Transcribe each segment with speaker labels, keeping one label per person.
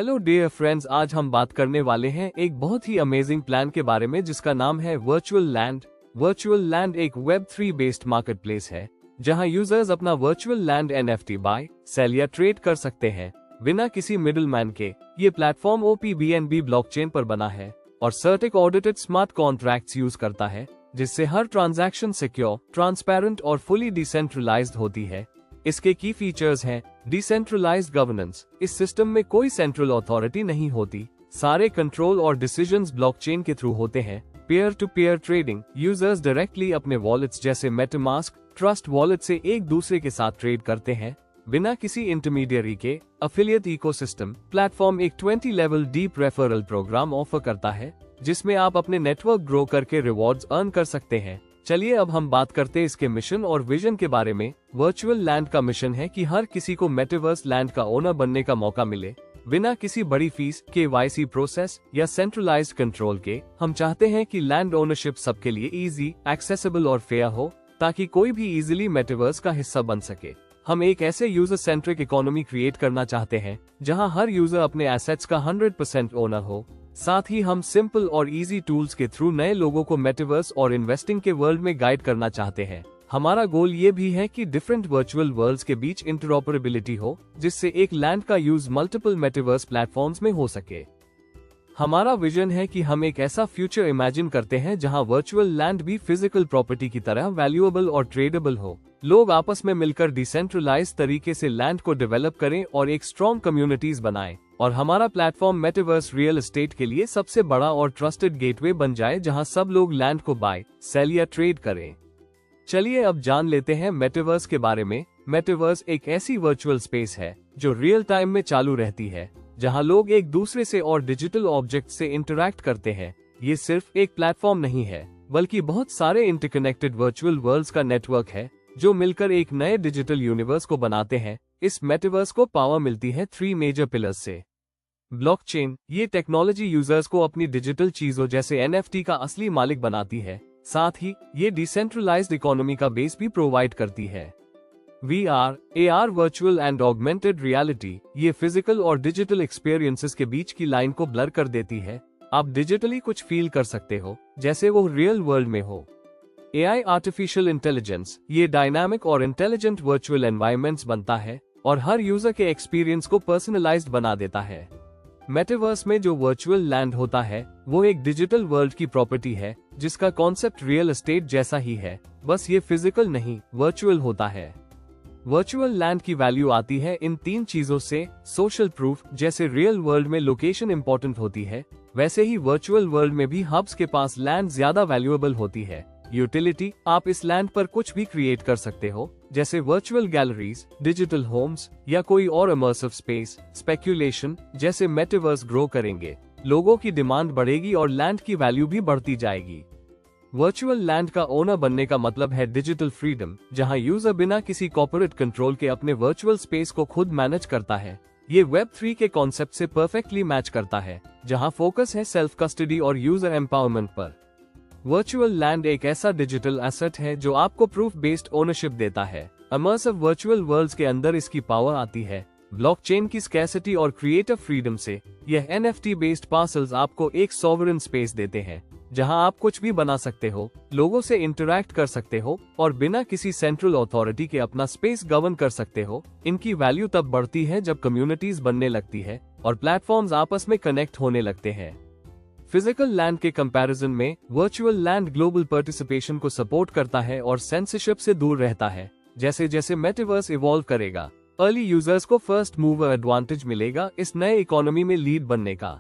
Speaker 1: Hello dear friends, आज हम बात करने वाले हैं एक बहुत ही अमेजिंग प्लान के बारे में जिसका नाम है वर्चुअल लैंड। वर्चुअल लैंड एक Web3 बेस्ड मार्केट प्लेस है जहां यूजर्स अपना virtual land NFT buy, sell या ट्रेड कर सकते हैं बिना किसी मिडिल मैन के। ये प्लेटफॉर्म OPBNB ब्लॉकचेन पर बना है और सर्टिक ऑडिटेड स्मार्ट कॉन्ट्रैक्ट्स यूज करता है जिससे हर ट्रांजैक्शन सिक्योर, ट्रांसपेरेंट और फुली डिसेंट्रलाइज्ड होती है। इसके की फीचर्स हैं डिसेंट्रलाइज्ड गवर्नेंस। इस सिस्टम में कोई सेंट्रल अथॉरिटी नहीं होती, सारे कंट्रोल और डिसीजंस ब्लॉकचेन के थ्रू होते हैं। Pair to pair trading, users directly अपने वॉलेट्स जैसे मेटामास्क, ट्रस्ट वॉलेट से एक दूसरे के साथ ट्रेड करते हैं बिना किसी इंटरमीडियरी के। एफिलिएट इकोसिस्टम प्लेटफॉर्म एक 20 level deep referral programme offer करता है जिसमें आप अपने नेटवर्क ग्रो करके रिवॉर्ड्स अर्न कर सकते हैं। चलिए अब हम बात करते हैं इसके मिशन और विजन के बारे में। वर्चुअल लैंड का मिशन है कि हर किसी को मेटावर्स लैंड का ओनर बनने का मौका मिले बिना किसी बड़ी फीस, KYC प्रोसेस या सेंट्रलाइज्ड कंट्रोल के। हम चाहते हैं कि लैंड ओनरशिप सबके लिए इजी, एक्सेसिबल और फेयर हो ताकि कोई भी इजीली मेटावर्स का हिस्सा बन सके। हम एक ऐसे यूजर सेंट्रिक इकोनॉमी क्रिएट करना चाहते हैं जहां हर यूजर अपने एसेट्स का 100% ओनर हो। साथ ही हम सिंपल और इजी टूल्स के थ्रू नए लोगों को मेटावर्स और इन्वेस्टिंग के वर्ल्ड में गाइड करना चाहते हैं। हमारा गोल ये भी है कि डिफरेंट वर्चुअल वर्ल्ड्स के बीच इंटरऑपरेबिलिटी हो जिससे एक लैंड का यूज मल्टीपल मेटावर्स प्लेटफॉर्म्स में हो सके। हमारा विजन है कि हम एक ऐसा फ्यूचर इमेजिन करते हैं जहां वर्चुअल लैंड भी फिजिकल प्रॉपर्टी की तरह वैल्यूएबल और ट्रेडेबल हो। लोग आपस में मिलकर डिसेंट्रलाइज तरीके से लैंड को डेवलप करें और एक स्ट्रॉन्ग कम्युनिटीज बनाएं। और हमारा प्लेटफॉर्म मेटावर्स रियल एस्टेट के लिए सबसे बड़ा और ट्रस्टेड गेटवे बन जाए जहां सब लोग लैंड को बाय, सेल या ट्रेड करें। चलिए अब जान लेते हैं मेटावर्स के बारे में। मेटावर्स एक ऐसी वर्चुअल स्पेस है जो रियल टाइम में चालू रहती है जहां लोग एक दूसरे से और डिजिटल ऑब्जेक्ट से इंटरैक्ट करते हैं। ये सिर्फ एक प्लेटफॉर्म नहीं है बल्कि बहुत सारे इंटरकनेक्टेड वर्चुअल वर्ल्ड्स का नेटवर्क है जो मिलकर एक नए डिजिटल यूनिवर्स को बनाते हैं। इस मेटावर्स को पावर मिलती है 3 मेजर पिलर्स से। ब्लॉकचेन, ये टेक्नोलॉजी यूजर्स को अपनी डिजिटल चीजों जैसे NFT का असली मालिक बनाती है। साथ ही ये डिसेंट्रलाइज्ड इकोनॉमी का बेस भी प्रोवाइड करती है। VR, AR virtual and augmented reality, ये फिजिकल और डिजिटल एक्सपीरियंसेस के बीच की लाइन को ब्लर कर देती है। आप डिजिटली कुछ फील कर सकते हो जैसे वो रियल वर्ल्ड में हो। AI आर्टिफिशियल इंटेलिजेंस, ये डायनामिक और इंटेलिजेंट वर्चुअल एनवायरनमेंट्स बनता है और हर यूजर के एक्सपीरियंस को पर्सनलाइज्ड बना देता है। मेटावर्स में जो वर्चुअल लैंड होता है वो एक डिजिटल वर्ल्ड की प्रॉपर्टी है जिसका कॉन्सेप्ट रियल एस्टेट जैसा ही है, बस ये फिजिकल नहीं वर्चुअल होता है। वर्चुअल लैंड की वैल्यू आती है इन 3 चीजों से। सोशल प्रूफ, जैसे रियल वर्ल्ड में लोकेशन इंपॉर्टेंट होती है वैसे ही वर्चुअल वर्ल्ड में भी हब्स के पास लैंड ज्यादा वैल्यूएबल होती है। यूटिलिटी, आप इस लैंड पर कुछ भी क्रिएट कर सकते हो जैसे वर्चुअल गैलरीज, डिजिटल होम्स या कोई और इमर्सिव स्पेस। स्पेक्यूलेशन, जैसे मेटावर्स ग्रो करेंगे लोगों की डिमांड बढ़ेगी और लैंड की वैल्यू भी बढ़ती जाएगी। वर्चुअल लैंड का ओनर बनने का मतलब है डिजिटल फ्रीडम, जहां यूजर बिना किसी कॉर्पोरेट कंट्रोल के अपने वर्चुअल स्पेस को खुद मैनेज करता है। ये Web3 के कॉन्सेप्ट से परफेक्टली मैच करता है जहां फोकस है सेल्फ कस्टडी और यूजर एम्पावरमेंट पर। वर्चुअल लैंड एक ऐसा डिजिटल एसेट है जो आपको प्रूफ बेस्ड ओनरशिप देता है। इमर्सिव वर्चुअल वर्ल्ड्स के अंदर इसकी पावर आती है ब्लॉकचेन की स्कैर्सिटी और क्रिएटिव फ्रीडम से। यह NFT बेस्ड पार्सल्स आपको एक सॉवरेन स्पेस देते हैं जहां आप कुछ भी बना सकते हो, लोगों से इंटरैक्ट कर सकते हो और बिना किसी सेंट्रल अथॉरिटी के अपना स्पेस गवर्न कर सकते हो। इनकी वैल्यू तब बढ़ती है जब कम्युनिटीज बनने लगती है और प्लेटफॉर्म्स आपस में कनेक्ट होने लगते हैं। फिजिकल लैंड के कंपैरिजन में वर्चुअल लैंड ग्लोबल पार्टिसिपेशन को सपोर्ट करता है और सेंसरशिप से दूर रहता है। जैसे जैसे मेटावर्स इवॉल्व करेगा, अर्ली यूजर्स को फर्स्ट मूवर एडवांटेज मिलेगा इस नए इकोनॉमी में लीड बनने का।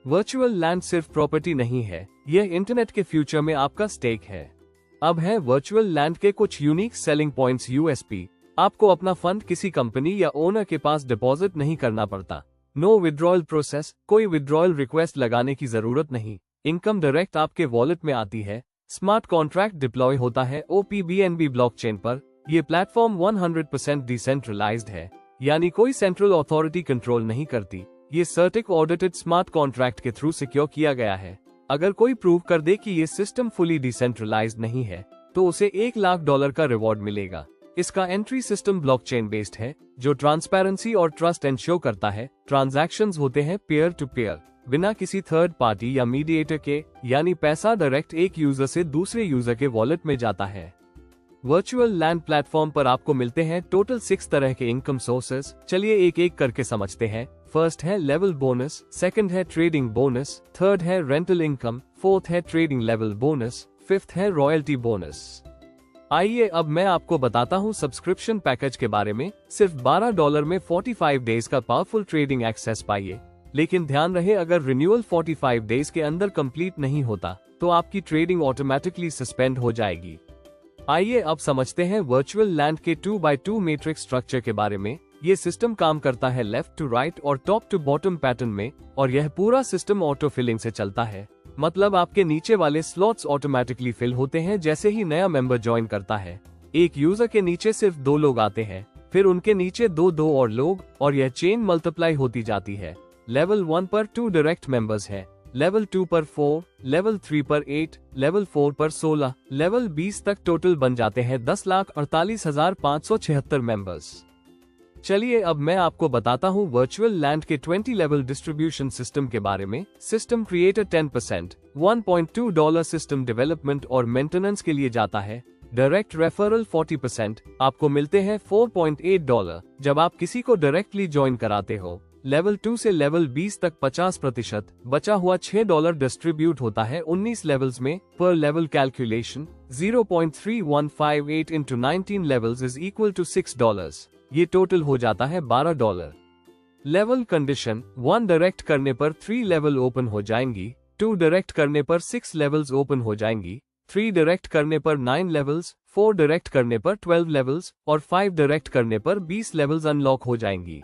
Speaker 1: वर्चुअल लैंड सिर्फ प्रॉपर्टी नहीं है, यह इंटरनेट के फ्यूचर में आपका स्टेक है। अब है वर्चुअल लैंड के कुछ यूनिक सेलिंग पॉइंट्स। USP, आपको अपना फंड किसी कंपनी या ओनर के पास डिपॉजिट नहीं करना पड़ता। नो विड्रॉयल प्रोसेस, कोई विड्रॉयल रिक्वेस्ट लगाने की जरूरत नहीं। इनकम डायरेक्ट आपके वॉलेट में आती है। स्मार्ट कॉन्ट्रैक्ट डिप्लॉय होता है OPBNB ब्लॉकचेन पर। यह प्लेटफॉर्म 100% डिसेंट्रलाइज्ड है, यानी कोई सेंट्रल अथॉरिटी कंट्रोल नहीं करती। ये सर्टिक ऑडिटेड स्मार्ट कॉन्ट्रैक्ट के थ्रू सिक्योर किया गया है। अगर कोई प्रूव कर दे कि ये सिस्टम फुली डिसेंट्रलाइज्ड नहीं है तो उसे $1 लाख का रिवॉर्ड मिलेगा। इसका एंट्री सिस्टम ब्लॉकचेन बेस्ड है, जो ट्रांसपेरेंसी और ट्रस्ट एंश्योर करता है। ट्रांजैक्शंस होते हैं पेयर टू पेयर, बिना किसी थर्ड पार्टी या मीडिएटर के, यानी पैसा डायरेक्ट एक यूजर से दूसरे यूजर के वॉलेट में जाता है। वर्चुअल लैंड प्लेटफॉर्म पर आपको मिलते हैं टोटल 6 तरह के इनकम सोर्सेज। चलिए एक एक करके समझते हैं। फर्स्ट है लेवल बोनस, सेकंड है ट्रेडिंग बोनस, थर्ड है रेंटल इनकम, फोर्थ है ट्रेडिंग लेवल बोनस, फिफ्थ है रॉयल्टी बोनस। आइए अब मैं आपको बताता हूँ सब्सक्रिप्शन पैकेज के बारे में। सिर्फ $12 में 45 डेज का पावरफुल ट्रेडिंग एक्सेस पाइए। लेकिन ध्यान रहे, अगर रिन्यूअल 45 डेज के अंदर कंप्लीट नहीं होता तो आपकी ट्रेडिंग ऑटोमेटिकली सस्पेंड हो जाएगी। आइए अब समझते हैं वर्चुअल लैंड के 2x2 मैट्रिक्स स्ट्रक्चर के बारे में। ये सिस्टम काम करता है लेफ्ट टू राइट और टॉप टू बॉटम पैटर्न में, और यह पूरा सिस्टम ऑटो फिलिंग से चलता है। मतलब आपके नीचे वाले स्लॉट्स ऑटोमेटिकली फिल होते हैं जैसे ही नया मेंबर ज्वाइन करता है। एक यूजर के नीचे सिर्फ 2 लोग आते हैं, फिर उनके नीचे 2 और लोग, और यह चेन मल्टीप्लाई होती जाती है। लेवल 1 पर 2 डायरेक्ट मेंबर्स हैं, लेवल 2 पर 4, लेवल 3 पर 8, लेवल 4 पर 16, लेवल 20 तक टोटल बन जाते हैं 10,48,576 मेंबर्स। चलिए अब मैं आपको बताता हूँ वर्चुअल लैंड के 20 लेवल डिस्ट्रीब्यूशन सिस्टम के बारे में। सिस्टम क्रिएटर 10%, $1.2 सिस्टम डेवलपमेंट और मेंटेनेंस के लिए जाता है। डायरेक्ट रेफरल 40%, आपको मिलते हैं $4.8 जब आप किसी को डायरेक्टली ज्वाइन कराते हो। लेवल 2 से लेवल 20 तक 50%, बचा हुआ $6 डिस्ट्रीब्यूट होता है 19 लेवल्स में। पर level calculation 0.3158 into 19 levels is equal to $6। ये टोटल हो जाता है $12। लेवल कंडीशन 1 डायरेक्ट करने पर 3 लेवल ओपन हो जाएंगी, 2 डायरेक्ट करने पर 6 लेवल्स ओपन हो जाएंगी, 3 डायरेक्ट करने पर 9 लेवल्स, 4 डायरेक्ट करने पर 12 लेवल्स और 5 डायरेक्ट करने पर 20 लेवल्स अनलॉक हो जाएंगी।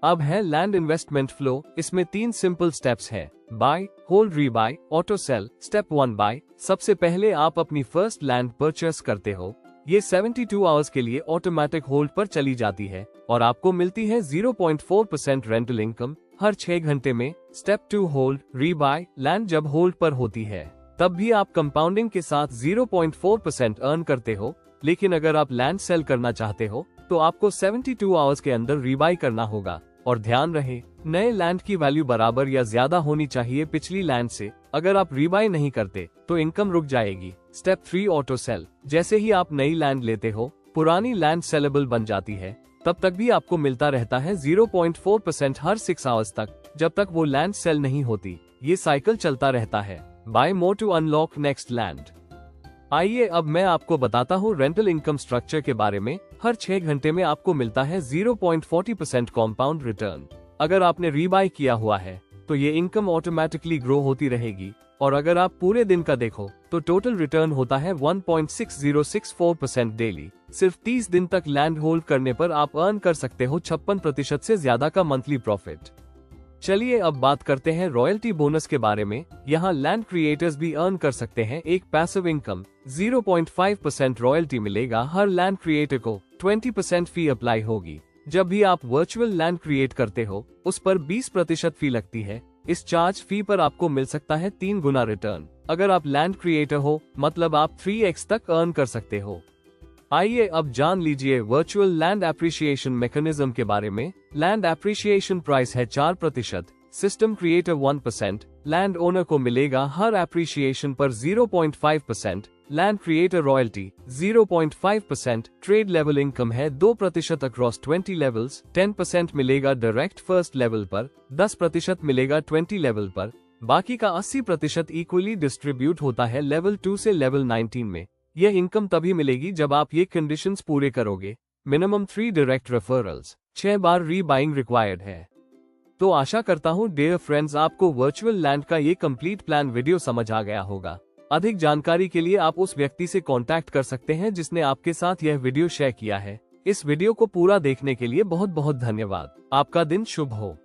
Speaker 1: अब है लैंड इन्वेस्टमेंट फ्लो। इसमें 3 सिंपल स्टेप्स हैं: buy, hold, rebuy, auto sell. Step 1 buy. सबसे पहले आप अपनी फर्स्ट लैंड परचेस करते हो। ये 72 आवर्स के लिए ऑटोमेटिक होल्ड पर चली जाती है और आपको मिलती है 0.4% रेंटल इनकम हर 6 घंटे में। Step 2 hold, rebuy. लैंड जब होल्ड पर होती है तब भी आप कंपाउंडिंग के साथ 0.4% अर्न करते हो, लेकिन अगर आप लैंड सेल करना चाहते हो तो आपको 72 आवर्स के अंदर रीबाय करना होगा। और ध्यान रहे, नए लैंड की वैल्यू बराबर या ज्यादा होनी चाहिए पिछली लैंड से। अगर आप रीबाय नहीं करते तो इनकम रुक जाएगी। Step 3 auto sell. जैसे ही आप नई लैंड लेते हो, पुरानी लैंड सेलेबल बन जाती है। तब तक भी आपको मिलता रहता है 0.4% हर 6 आवर्स तक, जब तक वो लैंड सेल नहीं होती। ये साइकिल चलता रहता है। Buy more to unlock next land. आइए अब मैं आपको बताता हूँ रेंटल इनकम स्ट्रक्चर के बारे में। हर 6 घंटे में आपको मिलता है 0.40% कॉम्पाउंड रिटर्न। अगर आपने रीबाय किया हुआ है तो ये इनकम ऑटोमेटिकली ग्रो होती रहेगी, और अगर आप पूरे दिन का देखो तो टोटल रिटर्न होता है 1.6064% डेली। सिर्फ 30 दिन तक लैंड होल्ड करने पर आप अर्न कर सकते हो 56% से ज्यादा का मंथली प्रॉफिट। चलिए अब बात करते हैं रॉयल्टी बोनस के बारे में। यहाँ लैंड क्रिएटर्स भी अर्न कर सकते हैं एक पैसिव इनकम। 0.5% रॉयल्टी मिलेगा हर लैंड क्रिएटर को। 20% फी अप्लाई होगी। जब भी आप वर्चुअल लैंड क्रिएट करते हो उस पर 20% फी लगती है। इस चार्ज फी पर आपको मिल सकता है 3 गुना रिटर्न। अगर आप लैंड क्रिएटर हो मतलब आप 3x तक अर्न कर सकते हो। आइए अब जान लीजिए वर्चुअल लैंड एप्रिसिएशन मैकेनिज्म के बारे में। लैंड एप्रिसिएशन प्राइस है 4%, सिस्टम क्रिएटर 1%, लैंड ओनर को मिलेगा हर एप्रिसिएशन पर 0.5%, land creator royalty 0.5%, trade level income है 2% अक्रॉस 20 लेवल्स, 10% मिलेगा डायरेक्ट फर्स्ट लेवल पर, 10% मिलेगा 20 लेवल पर, बाकी का 80% इक्वली डिस्ट्रीब्यूट होता है लेवल 2 से लेवल 19 में। यह इनकम तभी मिलेगी जब आप ये कंडीशंस पूरे करोगे। मिनिमम 3 डायरेक्ट रेफरल्स, 6 बार रीबाइंग रिक्वायर्ड है। तो आशा करता हूँ डियर फ्रेंड्स आपको वर्चुअल लैंड का ये कंप्लीट प्लान वीडियो समझ आ गया होगा। अधिक जानकारी के लिए आप उस व्यक्ति से कांटेक्ट कर सकते हैं जिसने आपके साथ यह वीडियो शेयर किया है। इस वीडियो को पूरा देखने के लिए बहुत बहुत धन्यवाद। आपका दिन शुभ हो।